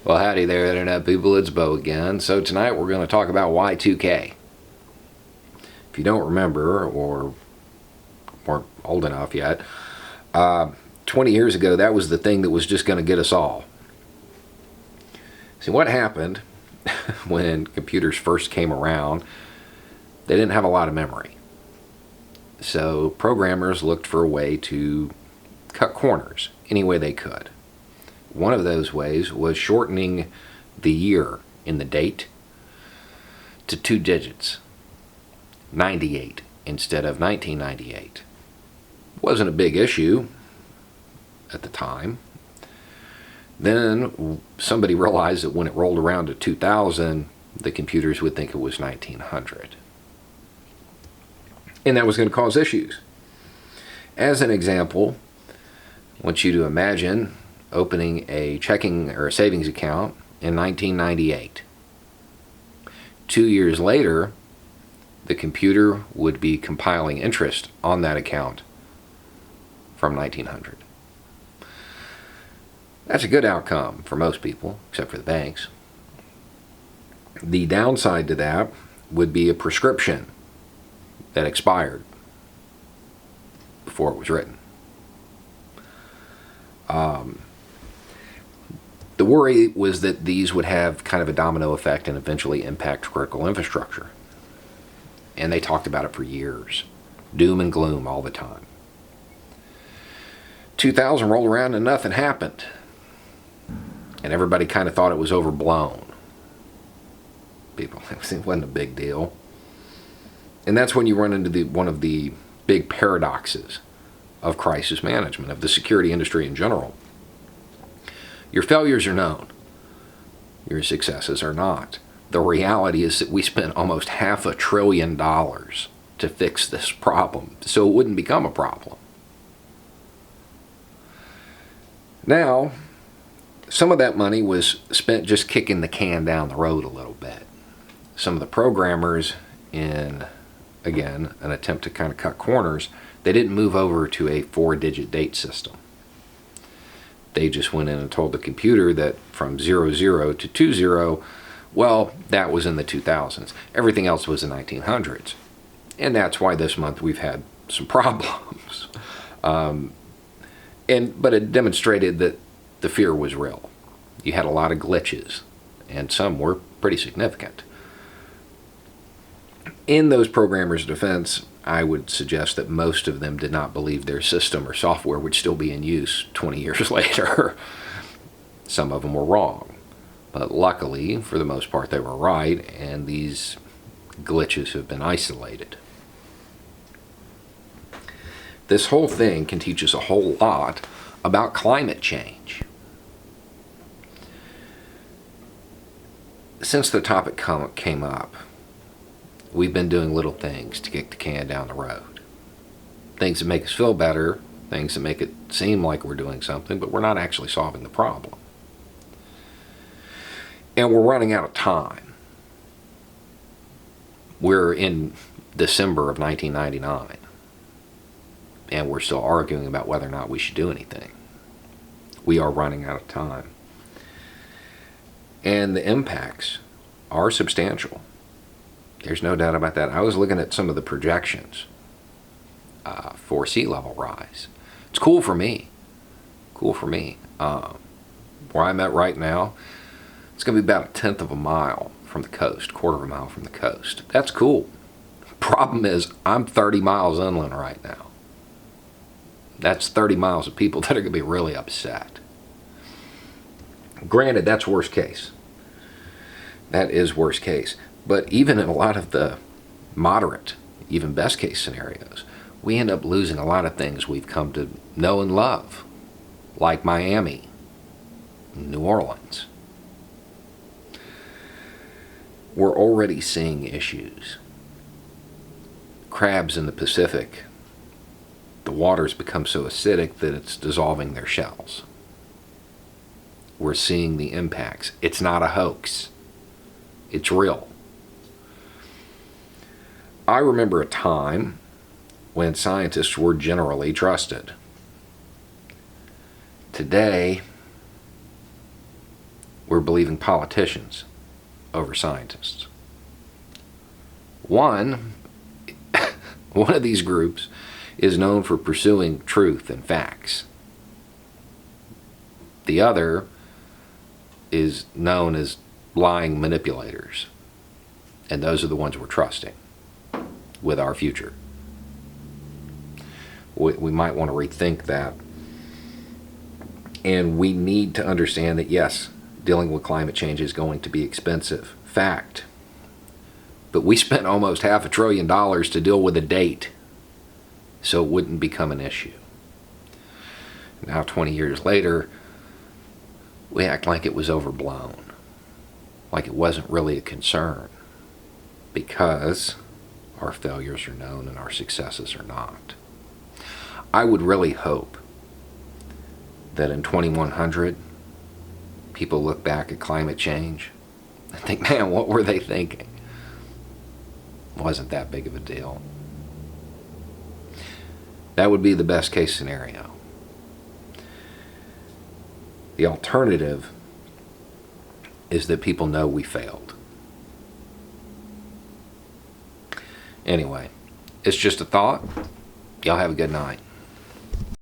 Well, howdy there, Internet people. It's Bo again. So tonight we're going to talk about Y2K. If you don't remember or weren't old enough yet, 20 years ago, that was the thing that was just going to get us all. See, what happened when computers first came around, they didn't have a lot of memory. So programmers looked for a way to cut corners any way they could. One of those ways was shortening the year in the date to 2 digits, 98 instead of 1998. Wasn't a big issue at the time. Then somebody realized that when it rolled around to 2000, the computers would think it was 1900. And that was going to cause issues. As an example, I want you to imagine opening a checking or a savings account in 1998. 2 years later, the computer would be compiling interest on that account from 1900. That's a good outcome for most people, except for the banks. The downside to that would be a prescription that expired before it was written. The worry was that these would have kind of a domino effect and eventually impact critical infrastructure. And they talked about it for years. Doom and gloom all the time. 2000 rolled around and nothing happened. And everybody kind of thought it was overblown. It wasn't a big deal. And that's when you run into one of the big paradoxes of crisis management, of the security industry in general. Your failures are known. Your successes are not. The reality is that we spent almost $500 billion to fix this problem, so it wouldn't become a problem. Now, some of that money was spent just kicking the can down the road a little bit. Some of the programmers, in, again, an attempt to kind of cut corners, they didn't move over to a 4-digit date system. They just went in and told the computer that from 00 to 20, well, that was in the 2000s. Everything else was the 1900s. And that's why this month we've had some problems. But it demonstrated that the fear was real. You had a lot of glitches, and some were pretty significant. In those programmers' defense, I would suggest that most of them did not believe their system or software would still be in use 20 years later. Some of them were wrong. But luckily, for the most part, they were right, and these glitches have been isolated. This whole thing can teach us a whole lot about climate change. Since the topic came up, we've been doing little things to kick the can down the road. Things that make us feel better, things that make it seem like we're doing something, but we're not actually solving the problem. And we're running out of time. We're in December of 1999, and we're still arguing about whether or not we should do anything. We are running out of time. And the impacts are substantial. There's no doubt about that. I was looking at some of the projections for sea level rise. It's cool for me. Cool for me. Where I'm at right now, it's going to be about 1/10 of a mile from the coast, 1/4 of a mile from the coast. That's cool. Problem is, I'm 30 miles inland right now. That's 30 miles of people that are going to be really upset. Granted, that's worst case. That is worst case. But even in a lot of the moderate, even best case scenarios, we end up losing a lot of things we've come to know and love, like Miami, New Orleans. We're already seeing issues. Crabs in the Pacific, the water's become so acidic that it's dissolving their shells. We're seeing the impacts. It's not a hoax. It's real. I remember a time when scientists were generally trusted. Today, we're believing politicians over scientists. One of these groups is known for pursuing truth and facts. The other is known as lying manipulators. And those are the ones we're trusting with our future. We might want to rethink that. And we need to understand that, yes, dealing with climate change is going to be expensive. Fact. But we spent almost $500 billion to deal with a date, so it wouldn't become an issue. Now, 20 years later, we act like it was overblown, like it wasn't really a concern, because our failures are known and our successes are not. I would really hope that in 2100, people look back at climate change and think, man, what were they thinking? Wasn't that big of a deal. That would be the best case scenario. The alternative is that people know we failed. Anyway, it's just a thought. Y'all have a good night.